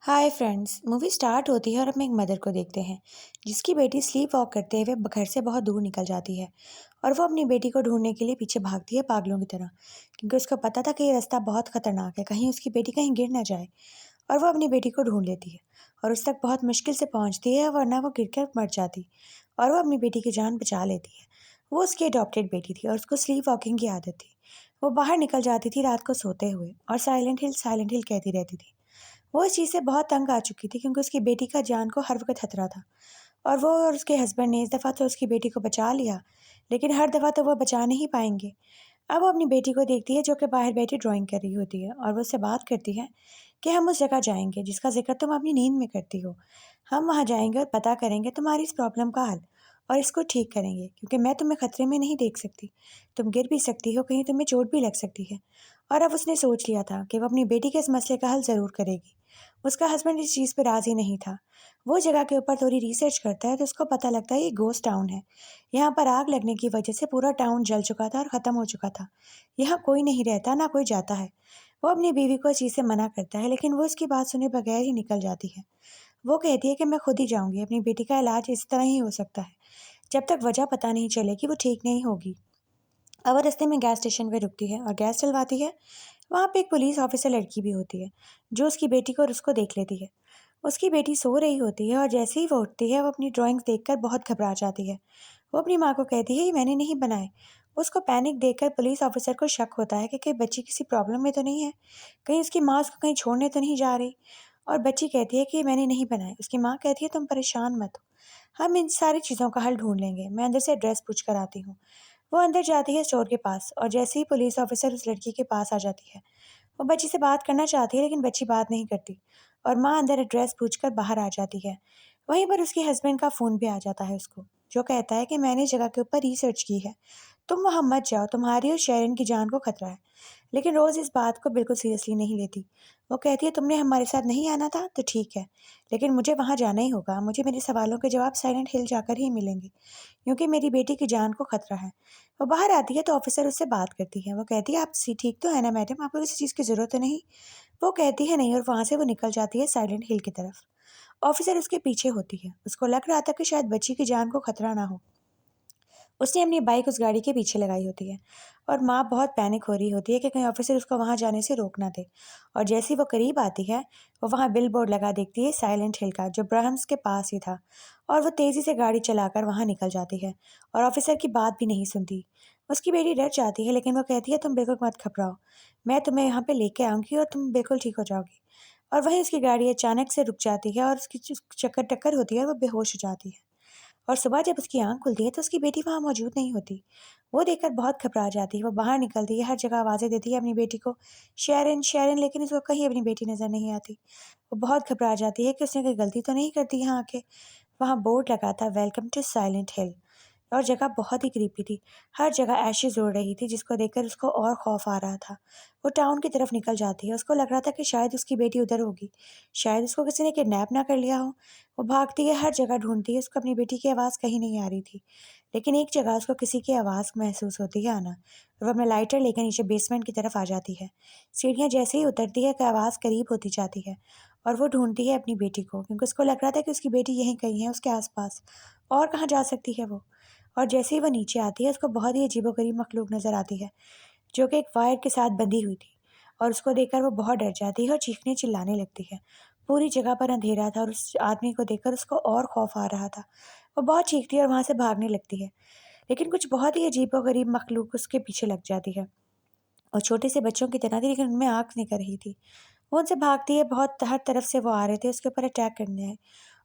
Hi friends. Movie start होती है और हम एक मदर को देखते हैं जिसकी बेटी स्लीप वॉक करते हुए घर से बहुत दूर निकल जाती है। और वो अपनी बेटी को ढूंढने के लिए पीछे भागती है पागलों की तरह, क्योंकि उसको पता था कि ये रास्ता बहुत खतरनाक है, कहीं उसकी बेटी कहीं गिर ना जाए। और वो अपनी बेटी को ढूंढ लेती है और उस तक बहुत मुश्किल से पहुंचती है, वरना वो गिरकर मर जाती। और वो अपनी बेटी की जान बचा लेती है। वो उसकी अडॉप्टेड बेटी थी और उसको स्लीप वॉकिंग की आदत थी। वो बाहर निकल जाती थी रात को सोते हुए और साइलेंट हिल कहती रहती थी। वो इस चीज़ से बहुत तंग आ चुकी थी, क्योंकि उसकी बेटी का जान को हर वक़्त खतरा था। और वो और उसके हस्बैंड ने इस दफ़ा तो उसकी बेटी को बचा लिया, लेकिन हर दफ़ा तो वो बचा नहीं पाएँगे। अब वो अपनी बेटी को देखती है जो कि बाहर बैठी ड्राइंग कर रही होती है, और वो उससे बात करती है कि हम उस जगह जाएँगे जिसका ज़िक्र तुम अपनी नींद में करती हो। हम वहाँ जाएँगे और पता करेंगे तुम्हारी इस प्रॉब्लम का हल, और इसको ठीक करेंगे, क्योंकि मैं तुम्हें खतरे में नहीं देख सकती। तुम गिर भी सकती हो, कहीं तुम्हें चोट भी लग सकती है। और अब उसने सोच लिया था कि वो अपनी बेटी के इस मसले का हल ज़रूर करेगी। उसका हस्बैंड इस चीज़ पे राज़ी नहीं था। वो जगह के ऊपर थोड़ी रिसर्च करता है तो उसको पता लगता है ये घोस्ट टाउन है। यहाँ पर आग लगने की वजह से पूरा टाउन जल चुका था और ख़त्म हो चुका था। यहाँ कोई नहीं रहता, ना कोई जाता है। वो अपनी बीवी को इस चीज़ से मना करता है, लेकिन वो उसकी बात सुने बगैर ही निकल जाती है। वो कहती है कि मैं खुद ही जाऊँगी, अपनी बेटी का इलाज इस तरह ही हो सकता है, जब तक वजह पता नहीं चलेगी वो ठीक नहीं होगी। अब वो रास्ते में गैस स्टेशन पे रुकती है और गैस डलवाती है। वहाँ पे एक पुलिस ऑफिसर लड़की भी होती है, जो उसकी बेटी को और उसको देख लेती है। उसकी बेटी सो रही होती है और जैसे ही वो उठती है वो अपनी ड्राइंग्स देखकर बहुत घबरा जाती है। वो अपनी माँ को कहती है ये मैंने नहीं बनाए। उसको पैनिक देखकर पुलिस ऑफिसर को शक होता है कि कहीं बच्ची किसी प्रॉब्लम में तो नहीं है, कहीं उसकी माँ उसको कहीं छोड़ने तो नहीं जा रही। और बच्ची कहती है कि मैंने नहीं बनाए। उसकी माँ कहती है तुम परेशान मत हो, हम इन सारी चीज़ों का हल ढूंढ लेंगे, मैं अंदर से एड्रेस पूछ कर आती हूँ। वो अंदर जाती है स्टोर के पास, और जैसे ही पुलिस ऑफिसर उस लड़की के पास आ जाती है, वो बच्ची से बात करना चाहती है, लेकिन बच्ची बात नहीं करती। और माँ अंदर एड्रेस पूछकर बाहर आ जाती है। वहीं पर उसके हस्बैंड का फ़ोन भी आ जाता है उसको, जो कहता है कि मैंने जगह के ऊपर रिसर्च की है, तुम वहाँ मत जाओ, तुम्हारी और शेरन की जान को खतरा है। लेकिन रोज़ इस बात को बिल्कुल सीरियसली नहीं लेती। वो कहती है तुमने हमारे साथ नहीं आना था तो ठीक है, लेकिन मुझे वहाँ जाना ही होगा। मुझे मेरे सवालों के जवाब साइलेंट हिल जाकर ही मिलेंगे, क्योंकि मेरी बेटी की जान को खतरा है। वो बाहर आती है तो ऑफिसर उससे बात करती है। वो कहती है आप ठीक तो है ना मैडम, आपको किसी चीज़ की ज़रूरत तो नहीं? वो कहती है नहीं, और वहाँ से वो निकल जाती है साइलेंट हिल की तरफ। ऑफिसर उसके पीछे होती है। उसको लग रहा था कि शायद बच्ची की जान को खतरा ना हो। उसने अपनी बाइक उस गाड़ी के पीछे लगाई होती है, और माँ बहुत पैनिक हो रही होती है कि कहीं ऑफिसर उसको वहाँ जाने से रोक ना दे। और जैसे ही वो करीब आती है, वो वहाँ बिल बोर्ड लगा देखती है साइलेंट हिल का, जो ब्रह्म्स के पास ही था। और वो तेज़ी से गाड़ी चलाकर वहाँ निकल जाती है और ऑफिसर की बात भी नहीं सुनती। उसकी बेटी डर जाती है, लेकिन वो कहती है तुम बिल्कुल मत घबराओ, मैं तुम्हें यहाँ पे लेके आऊँगी और तुम बिल्कुल ठीक हो जाओगी। और वहीं उसकी गाड़ी अचानक से रुक जाती है और उसकी चक्कर टक्कर होती है और वो बेहोश हो जाती है। और सुबह जब उसकी आँख खुलती है तो उसकी बेटी वहाँ मौजूद नहीं होती। वो देखकर बहुत घबरा जाती है, वो बाहर निकलती है, हर जगह आवाज़ें देती है अपनी बेटी को, शेरिन, शेरिन, लेकिन उसको कहीं अपनी बेटी नज़र नहीं आती। वो बहुत घबरा जाती है कि उसने कोई गलती तो नहीं कर दी यहाँ आके। वहाँ बोर्ड लगा था वेलकम टू साइलेंट हिल, और जगह बहुत ही क्रीपी थी। हर जगह एशेज़ उड़ रही थी, जिसको देखकर उसको और खौफ आ रहा था। वो टाउन की तरफ निकल जाती है। उसको लग रहा था कि शायद उसकी बेटी उधर होगी, शायद उसको किसी ने किडनैप ना कर लिया हो। वो भागती है, हर जगह ढूँढती है, उसको अपनी बेटी की आवाज़ कहीं नहीं आ रही थी। लेकिन एक जगह उसको किसी की आवाज़ महसूस होती है आना। वो अपना लाइटर लेकर नीचे बेसमेंट की तरफ आ जाती है। सीढ़ियाँ जैसे ही उतरती है कि आवाज़ करीब होती जाती है, और वो ढूँढती है अपनी बेटी को, क्योंकि उसको लग रहा था कि उसकी बेटी यहीं कहीं है, उसके आस-पास। और कहाँ जा सकती है वो? और जैसे ही वो नीचे आती है, उसको बहुत ही अजीबोगरीब मखलूक नज़र आती है, जो कि एक वायर के साथ बंधी हुई थी। और उसको देखकर वो बहुत डर जाती है और चीखने-चिल्लाने लगती है। पूरी जगह पर अंधेरा था और उस आदमी को देखकर उसको और खौफ आ रहा था। वो बहुत चीखती है और वहाँ से भागने लगती है, लेकिन कुछ बहुत ही अजीबोगरीब मखलूक उसके पीछे लग जाती है, और छोटे से बच्चों की तरह थी, लेकिन उनमें आँख निकल रही थी। वो उनसे भागती है, बहुत हर तरफ से वो आ रहे थे उसके ऊपर अटैक करने हैं,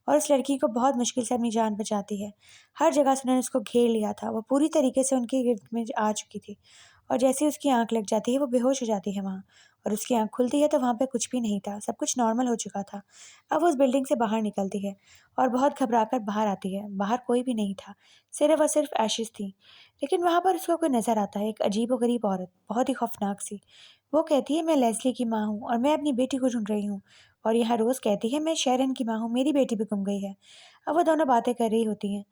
और उस लड़की को बहुत मुश्किल से अपनी जान बचाती है। हर जगह से उन्होंने उसको घेर लिया था, वो पूरी तरीके से उनके गिरफ्त में आ चुकी थी। और जैसे ही उसकी आँख लग जाती है, वो बेहोश हो जाती है वहाँ, और उसकी आँख खुलती है तो वहाँ पे कुछ भी नहीं था, सब कुछ नॉर्मल हो चुका था। अब वो उस बिल्डिंग से बाहर निकलती है और बहुत घबराकर बाहर आती है। बाहर कोई भी नहीं था, सिर्फ़ और सिर्फ़ ऐशेज़ थी। लेकिन वहाँ पर उसको कोई नज़र आता है, एक अजीबो-गरीब औरत, बहुत ही खौफ़नाक सी। वो कहती है मैं लेस्ली की माँ हूँ और मैं अपनी बेटी को ढूँढ रही हूँ। और यहाँ रोज़ कहती है मैं शेरन की माँ हूँ, मेरी बेटी भी गुम गई है। अब वो दोनों बातें कर रही होती हैं।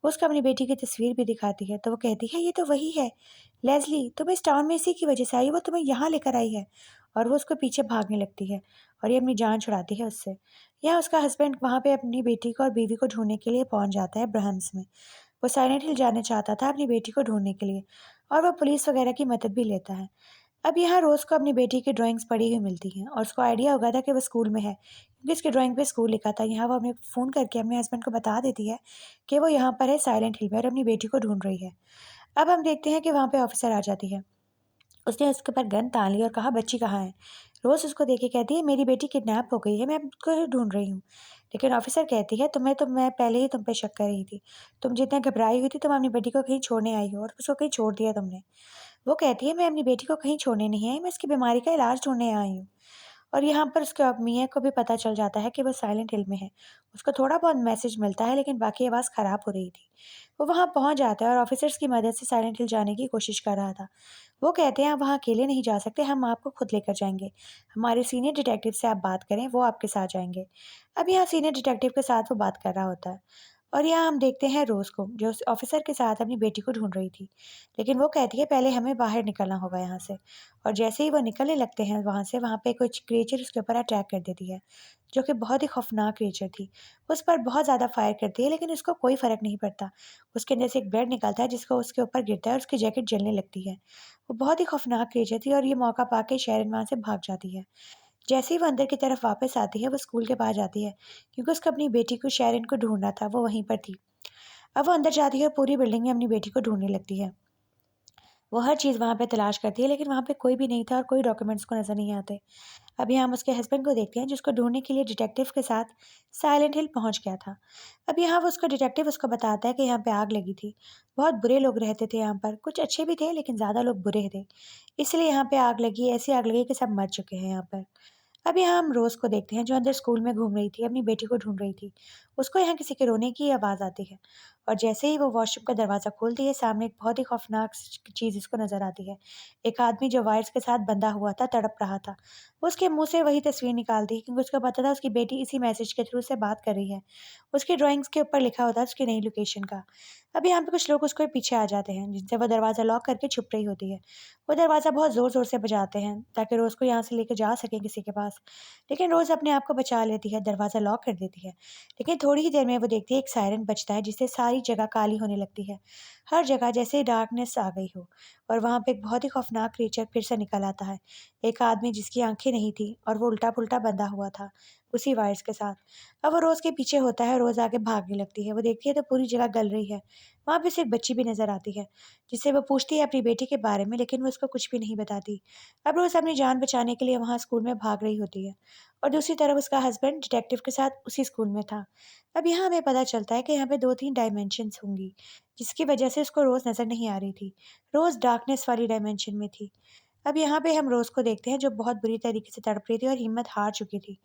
वो उसको अपनी बेटी की तस्वीर भी दिखाती है, तो वो कहती है ये तो वही है, लेस्ली, तुम इस टाउन में इसी की वजह से आई हो, वो तुम्हें यहाँ लेकर आई है। और वो उसको पीछे भागने लगती है और ये अपनी जान छुड़ाती है उससे। यहाँ उसका हस्बैंड वहाँ पे अपनी बेटी को और बीवी को ढूंढने के लिए पहुँच जाता है ब्रह्म्स में। वो साइलेंट हिल जाना चाहता था अपनी बेटी को ढूंढने के लिए और वो पुलिस वगैरह की मदद भी लेता है। अब यहाँ रोज़ को अपनी बेटी की ड्राइंग्स पड़ी हुई मिलती हैं और उसको आइडिया हो गया था कि वो स्कूल में है, क्योंकि उसकी ड्राइंग पे स्कूल लिखा था। यहाँ वो अपने फ़ोन करके अपने हस्बैंड को बता देती है कि वो यहाँ पर है साइलेंट हिल में और अपनी बेटी को ढूंढ रही है। अब हम देखते हैं कि वहाँ पे ऑफिसर आ जाती है। उसने उसके ऊपर गन तान ली और कहा, बच्ची कहाँ है? रोज़ उसको देख के कहती है, मेरी बेटी किडनैप हो गई है, मैं उसको ढूंढ रही हूँ। लेकिन ऑफिसर कहती है, तुम्हें तो मैं पहले ही तुम पे शक कर रही थी। तुम जितने घबराई हुई थी, तुम अपनी बेटी को कहीं छोड़ने आई हो और उसको कहीं छोड़ दिया तुमने। वो कहती है, मैं अपनी बेटी को कहीं छोड़ने नहीं आई, मैं इसकी बीमारी का इलाज ढूंढने आई हूँ। और यहाँ पर उसके अब मियाँ को भी पता चल जाता है कि वो साइलेंट हिल में है। उसको थोड़ा बहुत मैसेज मिलता है, लेकिन बाकी आवाज़ ख़राब हो रही थी। वो वहाँ पहुँच जाता है और ऑफिसर्स की मदद से साइलेंट हिल जाने की कोशिश कर रहा था। वो कहते हैं, आप वहाँ अकेले नहीं जा सकते, हम आपको खुद लेकर जाएंगे। हमारे सीनियर डिटेक्टिव से आप बात करें, वो आपके साथ जाएंगे। अब यहाँ सीनियर डिटेक्टिव के साथ वो बात कर रहा होता है और यहाँ हम देखते हैं रोज़ को, जो उस ऑफिसर के साथ अपनी बेटी को ढूंढ रही थी। लेकिन वो कहती है, पहले हमें बाहर निकलना होगा यहाँ से। और जैसे ही वो निकलने लगते हैं वहाँ से, वहाँ पे कुछ क्रिएचर उसके ऊपर अटैक कर देती है, जो कि बहुत ही खौफनाक क्रिएचर थी। उस पर बहुत ज़्यादा फायर करती है, लेकिन उसको कोई फ़र्क नहीं पड़ता। उसके अंदर से एक ब्लेड निकलता है, जिसको उसके ऊपर गिरता है और उसकी जैकेट जलने लगती है। वो बहुत ही खौफनाक क्रिएचर थी और ये मौका पाके शेरन वहाँ से भाग जाती है। जैसे ही वो अंदर की तरफ वापस आती है, वो स्कूल के पास जाती है, क्योंकि उसको अपनी बेटी को, शेरन को ढूंढना था, वो वहीं पर थी। अब वो अंदर जाती है और पूरी बिल्डिंग में अपनी बेटी को ढूंढने लगती है। वो हर चीज़ वहाँ पे तलाश करती है, लेकिन वहाँ पे कोई भी नहीं था और कोई डॉक्यूमेंट्स को नज़र नहीं आते। अभी हम उसके हस्बैंड को देखते हैं, जिसको ढूंढने के लिए डिटेक्टिव के साथ साइलेंट हिल पहुँच गया था। अब यहाँ वो उसका डिटेक्टिव उसको बताता है कि यहाँ पे आग लगी थी। बहुत बुरे लोग रहते थे यहाँ पर, कुछ अच्छे भी थे लेकिन ज़्यादा लोग बुरे थे। इसलिए यहाँ पे आग लगी, ऐसी आग लगी कि सब मर चुके हैं यहाँ पर। अब यहाँ हम रोज़ को देखते हैं, जो अंदर स्कूल में घूम रही थी, अपनी बेटी को ढूंढ रही थी। उसको यहाँ किसी के रोने की आवाज़ आती है और जैसे ही वो वॉशरूम का दरवाज़ा खोलती है, सामने एक बहुत ही खौफनाक चीज़ उसको नज़र आती है। एक आदमी जो वायर्स के साथ बंधा हुआ था, तड़प रहा था। वो उसके मुँह से वही तस्वीर निकालती है, क्योंकि उसको पता था उसकी बेटी इसी मैसेज के थ्रू से बात कर रही है। उसकी ड्राइंग्स के ऊपर लिखा होता है उसकी नई लोकेशन का। अब यहाँ पे कुछ लोग उसके पीछे आ जाते हैं, जिनसे वो दरवाज़ा लॉक करके छुप रही होती है। वो दरवाज़ा बहुत ज़ोर-ज़ोर से बजाते हैं, ताकि रोज़ को यहाँ से लेके जा सकें किसी के पास। लेकिन रोज़ अपने आप को बचा लेती है, दरवाज़ा लॉक कर देती है। लेकिन थोड़ी ही देर में वो देखती है, एक सायरन बजता है, जिससे सारी जगह काली होने लगती है। हर जगह जैसे डार्कनेस आ गई हो और वहाँ पे एक बहुत ही खौफनाक क्रीचर फिर से निकल आता है। एक आदमी जिसकी आँखें नहीं थी और वो उल्टा-पुल्टा बंधा हुआ था, उसी वायर्स के साथ। अब वो रोज़ के पीछे होता है, रोज़ आगे भागने लगती है। वो देखती है तो पूरी जगह गल रही है। वहाँ पे उसे एक बच्ची भी नज़र आती है, जिससे वो पूछती है अपनी बेटी के बारे में, लेकिन वो उसको कुछ भी नहीं बताती। अब रोज़ अपनी जान बचाने के लिए वहाँ स्कूल में भाग रही होती है और दूसरी तरफ उसका हस्बैंड डिटेक्टिव के साथ उसी स्कूल में था। अब यहाँ हमें पता चलता है कि यहाँ पे 2-3 डायमेंशंस होंगी, जिसकी वजह से उसको रोज़ नज़र नहीं आ रही थी। रोज़ डार्कनेस वाली डायमेंशन में थी। अब यहाँ पे हम रोज़ को देखते हैं, जो बहुत बुरी तरीके से तड़प रही थी और हिम्मत हार चुकी थी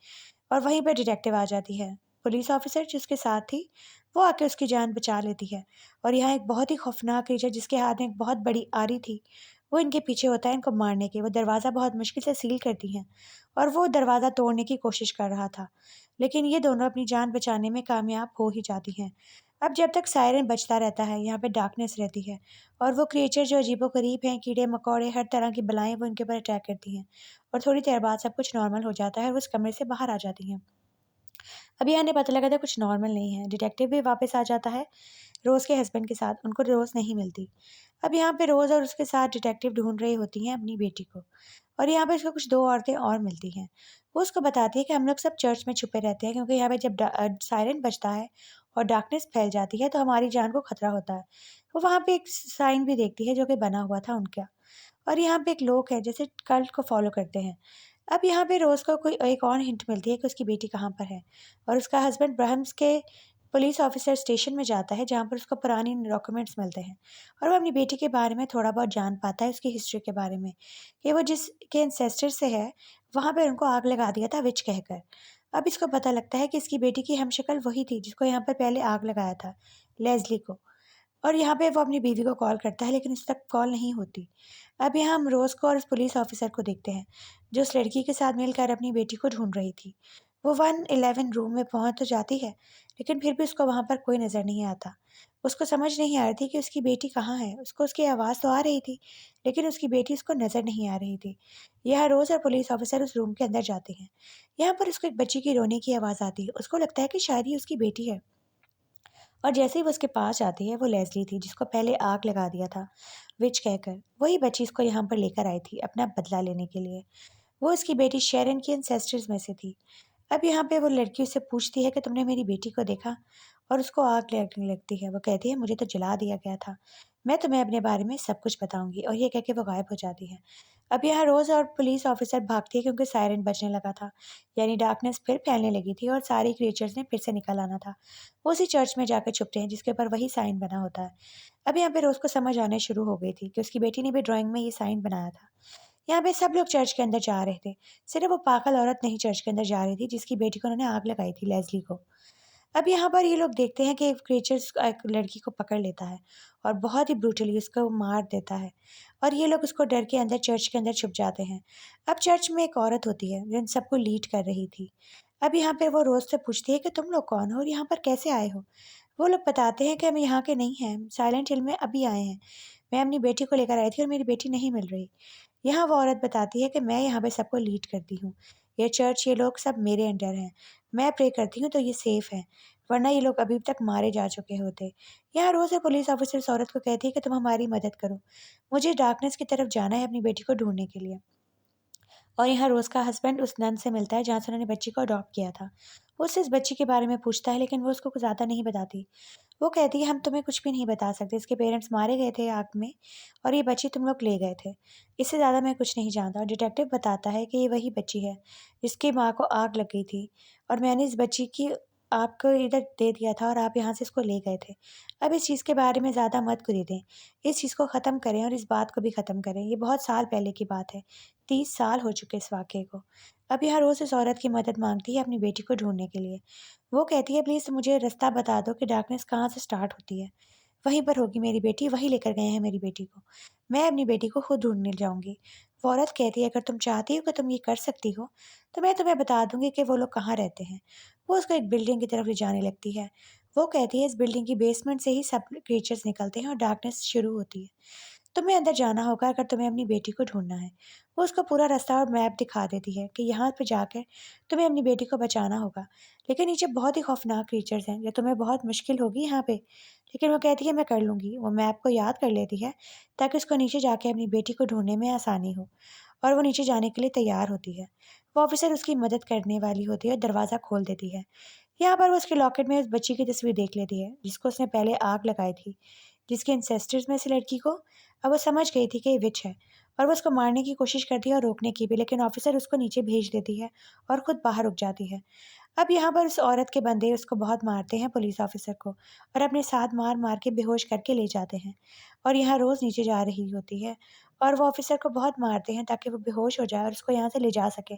और वहीं पे डिटेक्टिव आ जाती है। पुलिस ऑफिसर जिसके साथ थी, वो आके उसकी जान बचा लेती है और यहाँ एक बहुत ही खौफनाक क्रीचर, जिसके हाथ में एक बहुत बड़ी आरी थी, वो इनके पीछे होता है इनको मारने के। वो दरवाज़ा बहुत मुश्किल से सील करती हैं और वो दरवाज़ा तोड़ने की कोशिश कर रहा था, लेकिन ये दोनों अपनी जान बचाने में कामयाब हो ही जाती हैं। अब जब तक सायरन बजता रहता है, यहाँ पे डार्कनेस रहती है और वो क्रिएचर जो अजीबो-गरीब हैं, कीड़े-मकोड़े, हर तरह की बलाएँ, वो इनके ऊपर अटैक करती हैं और थोड़ी देर बाद सब कुछ नॉर्मल हो जाता है और वो उस कमरे से बाहर आ जाती हैं। अभी हमें पता लगा था कुछ नॉर्मल नहीं है। डिटेक्टिव भी वापस आ जाता है रोज़ के हस्बैंड के साथ, उनको रोज़ नहीं मिलती। अब यहाँ पे रोज़ और उसके साथ डिटेक्टिव ढूँढ रही होती हैं अपनी बेटी को और यहाँ पे उसको कुछ 2 औरतें और मिलती हैं। वो उसको बताती है कि हम लोग सब चर्च में छुपे रहते हैं, क्योंकि यहाँ पे जब सायरन बजता है और डार्कनेस फैल जाती है, तो हमारी जान को खतरा होता है। वो वहाँ पे एक साइन भी देखती है, जो कि बना हुआ था उनका। और यहाँ पे एक लोग हैं जैसे कल्ट को फ़ॉलो करते हैं। अब यहाँ पे रोज़ को कोई एक और हिंट मिलती है कि उसकी बेटी कहाँ पर है और उसका हस्बैंड ब्रह्म्स के पुलिस ऑफिसर स्टेशन में जाता है, जहाँ पर उसको पुरानी डॉक्यूमेंट्स मिलते हैं और वो अपनी बेटी के बारे में थोड़ा बहुत जान पाता है, उसकी हिस्ट्री के बारे में, कि वो जिसके एंसेस्टर से है, वहाँ पे उनको आग लगा दिया था विच कहकर। अब इसको पता लगता है कि इसकी बेटी की हमशक्ल वही थी जिसको यहाँ पर पहले आग लगाया था, लेज़ली को। और यहाँ पे वो अपनी बीवी को कॉल करता है, लेकिन उस तक कॉल नहीं होती। अब यहाँ हम रोज़ को और उस पुलिस ऑफिसर को देखते हैं, जो उस लड़की के साथ मिलकर अपनी बेटी को ढूँढ रही थी। वो 111 रूम में पहुँच तो जाती है, लेकिन फिर भी उसको वहाँ पर कोई नज़र नहीं आता। उसको समझ नहीं आ रही थी कि उसकी बेटी कहाँ है। उसको उसकी आवाज़ तो आ रही थी, लेकिन उसकी बेटी उसको नज़र नहीं आ रही थी। यह रोज़ और पुलिस ऑफ़िसर उस रूम के अंदर जाते हैं। यहाँ पर उसको एक बच्ची की रोने की आवाज़ आती है। उसको लगता है कि शायद ये उसकी बेटी है। और जैसे ही वो उसके पास जाती है, वो लेज़ली थी जिसको पहले आग लगा दिया था, विच कहकर। वही बच्ची इसको यहाँ पर लेकर आई थी अपना बदला लेने के लिए। वो उसकी बेटी शेरन की एंसेस्टर्स में से थी। अब यहाँ पे वो लड़की उससे पूछती है कि तुमने मेरी बेटी को देखा? और उसको आग लगने लगती है। वो कहती है मुझे तो जला दिया गया था। मैं तुम्हें अपने बारे में सब कुछ बताऊंगी। और ये कह के वो गायब हो जाती है। अब यहाँ रोज़ और पुलिस ऑफिसर भागती है क्योंकि सायरन बजने लगा था। यानी डार्कनेस फिर फैलने लगी थी और सारी क्रिएचर्स ने फिर से निकल आना था। वो उसी चर्च में जाकर छुपते हैं जिसके ऊपर वही साइन बना होता है। अब यहाँ पे रोज़ को समझ आने शुरू हो गई थी कि उसकी बेटी ने भी ड्राइंग में ये साइन बनाया था। यहाँ पे सब लोग चर्च के अंदर जा रहे थे। सिर्फ वो पागल औरत नहीं चर्च के अंदर जा रही थी जिसकी बेटी को उन्होंने आग लगाई थी, लेज़ली को। अब यहाँ पर ये लोग देखते हैं कि एक क्रीचर्स एक लड़की को पकड़ लेता है और बहुत ही ब्रूटली उसको मार देता है। और ये लोग उसको डर के अंदर चर्च के अंदर छुप जाते हैं। अब चर्च में एक औरत होती है जो इन सबको लीड कर रही थी। अब यहाँ पे वो रोज़ से पूछती है कि तुम लोग कौन हो और यहाँ पर कैसे आए हो? वो लोग बताते हैं कि हम यहाँ के नहीं हैं, हम साइलेंट हिल में अभी आए हैं। मैं अपनी बेटी को लेकर आई थी और मेरी बेटी नहीं मिल रही। यहाँ वो औरत बताती है कि मैं यहाँ पे सबको लीड करती हूँ। ये चर्च, ये लोग सब मेरे अंडर हैं। मैं प्रे करती हूँ तो ये सेफ है, वरना ये लोग अभी तक मारे जा चुके होते। यहाँ रोज़ एक पुलिस ऑफिसर इस औरत को कहती है कि तुम हमारी मदद करो। मुझे डार्कनेस की तरफ जाना है अपनी बेटी को ढूँढने के लिए। और यहाँ रोज़ का हस्बैंड उस नन से मिलता है जहाँ से उन्होंने बच्ची को अडॉप्ट किया था। वो उससे इस बच्ची के बारे में पूछता है लेकिन वो उसको कुछ ज़्यादा नहीं बताती। वो कहती है हम तुम्हें कुछ भी नहीं बता सकते, इसके पेरेंट्स मारे गए थे आग में और ये बच्ची तुम लोग ले गए थे। इससे ज़्यादा मैं कुछ नहीं जानता। और डिटेक्टिव बताता है कि ये वही बच्ची है जिसकी माँ को आग लग गई थी और मैंने इस बच्ची की आपको इधर दे दिया था और आप यहाँ से इसको ले गए थे। अब इस चीज़ के बारे में ज़्यादा मत कुरेदें। इस चीज़ को ख़त्म करें और इस बात को भी ख़त्म करें। ये बहुत साल पहले की बात है। 30 साल हो चुके इस वाक़ये को। अब यहाँ रोज़ इस औरत की मदद माँगती है अपनी बेटी को ढूँढने के लिए। वो कहती है प्लीज़ मुझे रास्ता बता दो कि डार्कनेस कहाँ से स्टार्ट होती है। वहीं पर होगी मेरी बेटी, वही लेकर गए हैं मेरी बेटी को। मैं अपनी बेटी को खुद ढूँढने जाऊँगी। वो औरत कहती है अगर तुम चाहती हो कि तुम ये कर सकती हो, तो मैं तुम्हें बता दूँगी कि वो लोग कहाँ रहते हैं। वो उसको एक बिल्डिंग की तरफ ले जाने लगती है। वो कहती है इस बिल्डिंग की बेसमेंट से ही सब क्रीचर्स निकलते हैं और डार्कनेस शुरू होती है। तुम्हें अंदर जाना होगा अगर तुम्हें अपनी बेटी को ढूँढना है। वो उसको पूरा रास्ता और मैप दिखा देती है कि यहाँ पे जाकर तुम्हें अपनी बेटी को बचाना होगा। लेकिन नीचे बहुत ही खौफ़नाक क्रीचर्स हैं, जो तुम्हें बहुत मुश्किल होगी यहाँ पे। लेकिन वो कहती है मैं कर लूँगी। वो मैप को याद कर लेती है ताकि उसको नीचे जाके अपनी बेटी को ढूँढने में आसानी हो। और वो नीचे जाने के लिए तैयार होती है। वो ऑफ़िसर उसकी मदद करने वाली होती है और दरवाज़ा खोल देती है। यहाँ पर वो उसके लॉकेट में उस बच्ची की तस्वीर देख लेती है, जिसको उसने पहले आग लगाई थी, जिसके एंसेस्टर्स में से लड़की को। अब वो समझ गई थी कि ये विच है और वो उसको मारने की कोशिश करती है और रोकने की भी, लेकिन ऑफिसर उसको नीचे भेज देती है और खुद बाहर रुक जाती है। अब यहाँ पर उस औरत के बंदे उसको बहुत मारते हैं, पुलिस ऑफिसर को, और अपने साथ मार मार के बेहोश करके ले जाते हैं। और यहाँ रोज़ नीचे जा रही होती है और वो ऑफिसर को बहुत मारते हैं ताकि वो बेहोश हो जाए और उसको यहाँ से ले जा सके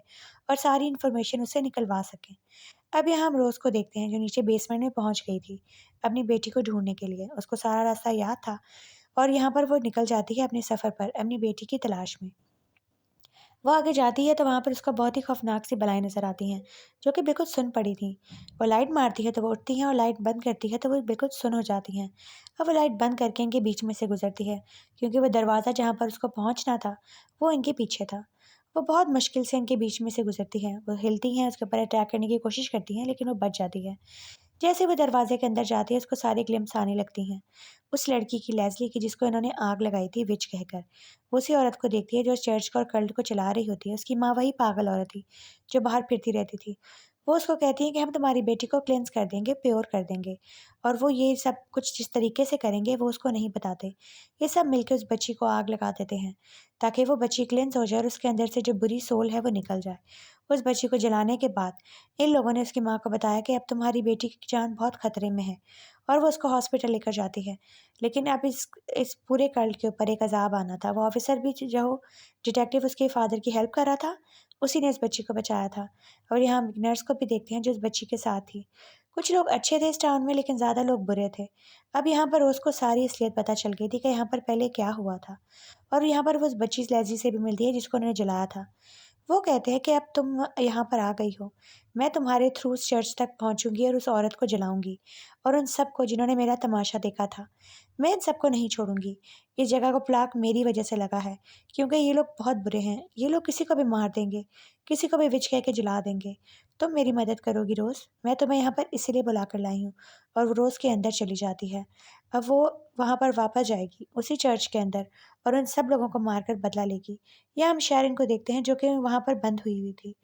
और सारी इन्फॉर्मेशन उससे निकलवा सकें। अब यहाँ हम रोज़ को देखते हैं जो नीचे बेसमेंट में पहुँच गई थी अपनी बेटी को ढूँढने के लिए। उसको सारा रास्ता याद था और यहाँ पर वो निकल जाती है अपने सफ़र पर अपनी बेटी की तलाश में। वो आगे जाती है तो वहाँ पर उसको बहुत ही खौफ़नाक सी बलाएँ नज़र आती हैं, जो कि बिल्कुल सुन पड़ी थीं। वो लाइट मारती है तो वो उठती हैं और लाइट बंद करती है तो वो बिल्कुल सुन्न हो जाती हैं। अब वो लाइट बंद करके इनके बीच में से गुज़रती है, क्योंकि वो दरवाज़ा जहाँ पर उसको पहुँचना था, वो इनके पीछे था। वो बहुत मुश्किल से इनके बीच में से गुज़रती हैं। वो हिलती हैं, उसके ऊपर अटैक करने की कोशिश करती हैं, लेकिन वो बच जाती है। जैसे वो दरवाजे के अंदर जाती है, उसको सारी ग्लिम्स आने लगती हैं। उस लड़की की, लेज़ली की, जिसको इन्होंने आग लगाई थी विच कहकर। वो उसी औरत को देखती है जो चर्च को और कल्ट को चला रही होती है। उसकी माँ वही पागल औरत थी, जो बाहर फिरती रहती थी। वो उसको कहती है कि हम तुम्हारी बेटी को क्लेंस कर देंगे, प्योर कर देंगे। और वो ये सब कुछ जिस तरीके से करेंगे वो उसको नहीं बताते। ये सब मिलके उस बच्ची को आग लगा देते हैं, ताकि वो बच्ची क्लेंस हो जाए और उसके अंदर से जो बुरी सोल है वो निकल जाए। उस बच्ची को जलाने के बाद इन लोगों ने उसकी माँ को बताया कि अब तुम्हारी बेटी की जान बहुत खतरे में है, और वो उसको हॉस्पिटल लेकर जाती है। लेकिन अब इस पूरे कल्ट के ऊपर एक अज़ाब आना था। वो ऑफ़िसर भी जो डिटेक्टिव उसके फ़ादर की हेल्प कर रहा था, उसी ने इस बच्ची को बचाया था। और यहाँ हम नर्स को भी देखते हैं जो इस बच्ची के साथ थी। कुछ लोग अच्छे थे इस टाउन में, लेकिन ज़्यादा लोग बुरे थे। अब यहाँ पर रोज़ को सारी असलियत पता चल गई थी कि यहाँ पर पहले क्या हुआ था। और यहाँ पर वो उस बच्ची लेज़ी से भी मिलती है जिसको उन्होंने जलाया था। वो कहते हैं कि अब तुम यहाँ पर आ गई हो, मैं तुम्हारे थ्रू उस चर्च तक पहुँचूँगी और उस औरत को जलाऊँगी और उन सबको जिन्होंने मेरा तमाशा देखा था। मैं इन सबको नहीं छोड़ूँगी। इस जगह को प्लाग मेरी वजह से लगा है, क्योंकि ये लोग बहुत बुरे हैं। ये लोग किसी को भी मार देंगे, किसी को भी विच कह के जला देंगे। तुम मेरी मदद करोगी रोज़? मैं तुम्हें यहाँ पर इसीलिए बुला कर लाई हूँ। और वो रोज़ के अंदर चली जाती है। अब वो वहाँ पर वापस जाएगी, उसी चर्च के अंदर, और उन सब लोगों को मारकर बदला लेगी। या हम शेरिन को देखते हैं जो कि वहाँ पर बंद हुई हुई थी।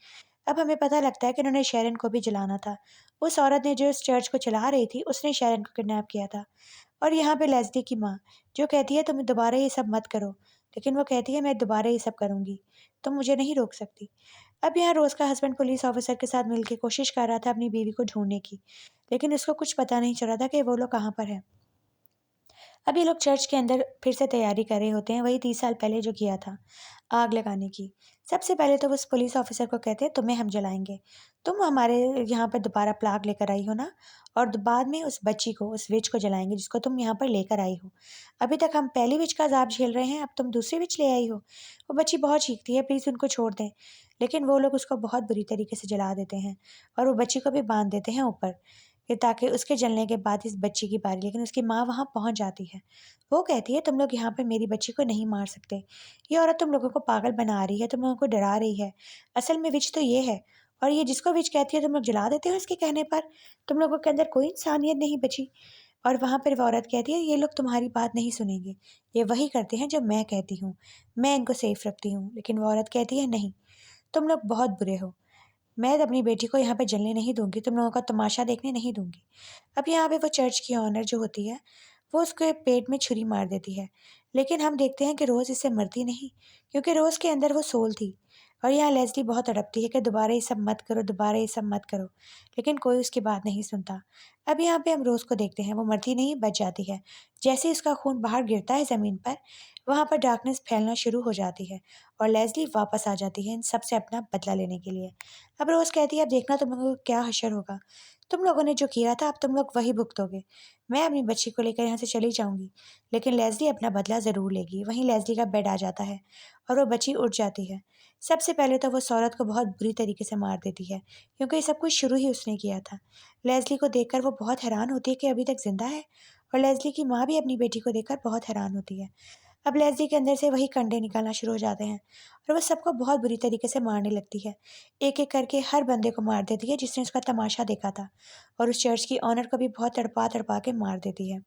अब हमें पता लगता है कि उन्होंने शेरिन को भी जलाना था। उस औरत ने जो इस चर्च को चला रही थी, उसने शेरिन को किडनैप किया था। और यहाँ पे लेस्ली की माँ जो कहती है तुम दोबारा ये सब मत करो, लेकिन वो कहती है मैं दोबारा ये सब करूँगी, तुम मुझे नहीं रोक सकती। अब यहाँ रोज़ का हस्बैंड पुलिस ऑफिसर के साथ मिलके कोशिश कर रहा था अपनी बीवी को ढूँढने की, लेकिन उसको कुछ पता नहीं चल रहा था कि वो लोग कहाँ पर हैं। अब ये लोग चर्च के अंदर फिर से तैयारी कर रहे होते हैं, वही 30 साल पहले जो किया था, आग लगाने की। सबसे पहले तो वो उस पुलिस ऑफिसर को कहते हैं, तुम्हें हम जलाएँगे। तुम हमारे यहाँ पर दोबारा प्लाग लेकर आई हो ना? और बाद में उस बच्ची को, उस विच को जलाएँगे जिसको तुम यहाँ पर लेकर आई हो। अभी तक हम पहली विच का अज़ाब झेल रहे हैं, अब तुम दूसरी विच ले आई हो। वो बच्ची बहुत चीखती है, प्लीज़ उनको छोड़ दें। लेकिन वो लोग उसको बहुत बुरी तरीके से जला देते हैं और वो बच्ची को भी बाँध देते हैं ऊपर। कि ताकि उसके जलने के बाद इस बच्ची की बारी, लेकिन उसकी माँ वहाँ पहुँच जाती है। वो कहती है तुम लोग यहाँ पे मेरी बच्ची को नहीं मार सकते। ये औरत तुम लोगों को पागल बना रही है, तुम लोगों को डरा रही है। असल में विच तो ये है, और ये जिसको विच कहती है तुम लोग जला देते हो इसके कहने पर। तुम लोगों के अंदर कोई इंसानियत नहीं बची। और वहाँ पर वो औरत कहती है ये लोग तुम्हारी बात नहीं सुनेंगे। ये वही करते हैं जो मैं कहती हूँ। मैं इनको सेफ रखती हूँ। लेकिन वो औरत कहती है नहीं, तुम लोग बहुत बुरे हो। मैं अपनी बेटी को यहाँ पे जलने नहीं दूँगी, तुम लोगों का तमाशा देखने नहीं दूँगी। अब यहाँ पे वो चर्च की ऑनर जो होती है, वो उसके पेट में छुरी मार देती है। लेकिन हम देखते हैं कि रोज़ इससे मरती नहीं, क्योंकि रोज़ के अंदर वो सोल थी। और यहाँ लेस्ली बहुत तड़पती है कि दोबारा ये सब मत करो, दोबारा ये सब मत करो। लेकिन कोई उसकी बात नहीं सुनता। अब यहाँ पे हम रोज़ को देखते हैं, वो मरती नहीं, बच जाती है। जैसे ही उसका खून बाहर गिरता है ज़मीन पर, वहाँ पर डार्कनेस फैलना शुरू हो जाती है और लेस्ली वापस आ जाती है इन सब से अपना बदला लेने के लिए। अब रोज़ कहती है अब देखना तुम लोगों को क्या हशर होगा। तुम लोगों ने जो किया था अब तुम लोग वही भुगतोगे। मैं अपनी बच्ची को लेकर यहाँ से चली जाऊँगी, लेकिन लेस्ली अपना बदला ज़रूर लेगी। वहीं लेस्ली का बेड आ जाता है और वो बच्ची उठ जाती है। सबसे पहले तो वो उस औरत को बहुत बुरी तरीके से मार देती है, क्योंकि ये सब कुछ शुरू ही उसने किया था। लेस्ली को देखकर वो बहुत हैरान होती है कि अभी तक ज़िंदा है, और लेस्ली की माँ भी अपनी बेटी को देखकर बहुत हैरान होती है। अब लेस्ली के अंदर से वही कंडे निकलना शुरू हो जाते हैं और वो सबको बहुत बुरी तरीके से मारने लगती है। एक-एक करके हर बंदे को मार देती है जिसने उसका तमाशा देखा था, और उस चर्च की ऑनर को भी बहुत तड़पा-तड़पा के मार देती है।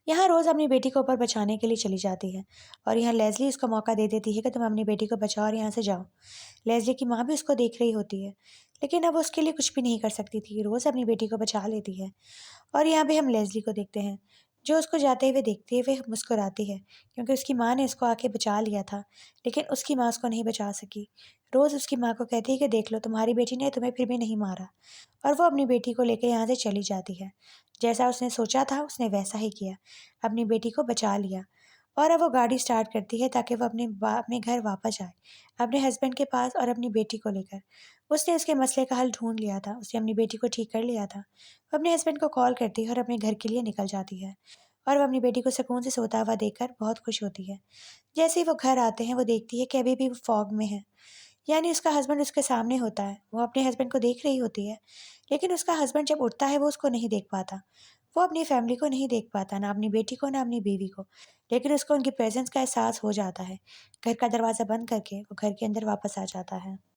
यहाँ रोज़ अपनी बेटी को ऊपर बचाने के लिए चली जाती है और यहाँ लेस्ली उसको मौका दे देती है कि तुम अपनी बेटी को बचाओ और यहाँ से जाओ। लेस्ली की माँ भी उसको देख रही होती है, लेकिन अब वो उसके लिए कुछ भी नहीं कर सकती थी। रोज़ अपनी बेटी को बचा लेती है। और यहाँ पे हम लेस्ली को देखते हैं, जो उसको जाते हुए देखती है, वह मुस्कुराती है, क्योंकि उसकी माँ ने उसको आके बचा लिया था, लेकिन उसकी माँ उसको नहीं बचा सकी। रोज़ उसकी माँ को कहती है कि देख लो तुम्हारी बेटी ने तुम्हें फिर भी नहीं मारा, और वो अपनी बेटी को लेकर यहाँ से चली जाती है। जैसा उसने सोचा था उसने वैसा ही किया, अपनी बेटी को बचा लिया। और अब वो गाड़ी स्टार्ट करती है ताकि वो अपने घर वापस जाए, अपने हस्बैंड के पास और अपनी बेटी को लेकर। उसने उसके मसले का हल ढूँढ लिया था, उसने अपनी बेटी को ठीक कर लिया था। वो अपने हस्बैंड को कॉल करती है और अपने घर के लिए निकल जाती है, और वो अपनी बेटी को सुकून से सोता हुआ देखकर बहुत खुश होती है। जैसे ही वो घर आते हैं, वो देखती है कि अभी भी वो फॉग में है, यानी उसका हस्बैंड उसके सामने होता है। वो अपने हस्बैंड को देख रही होती है, लेकिन उसका हस्बैंड जब उठता है वो उसको नहीं देख पाता। वो अपनी फैमिली को नहीं देख पाता, ना अपनी बेटी को, ना अपनी बीवी को। लेकिन उसको उनकी प्रेज़ेंस का एहसास हो जाता है। घर का दरवाज़ा बंद करके वो घर के अंदर वापस आ जाता है।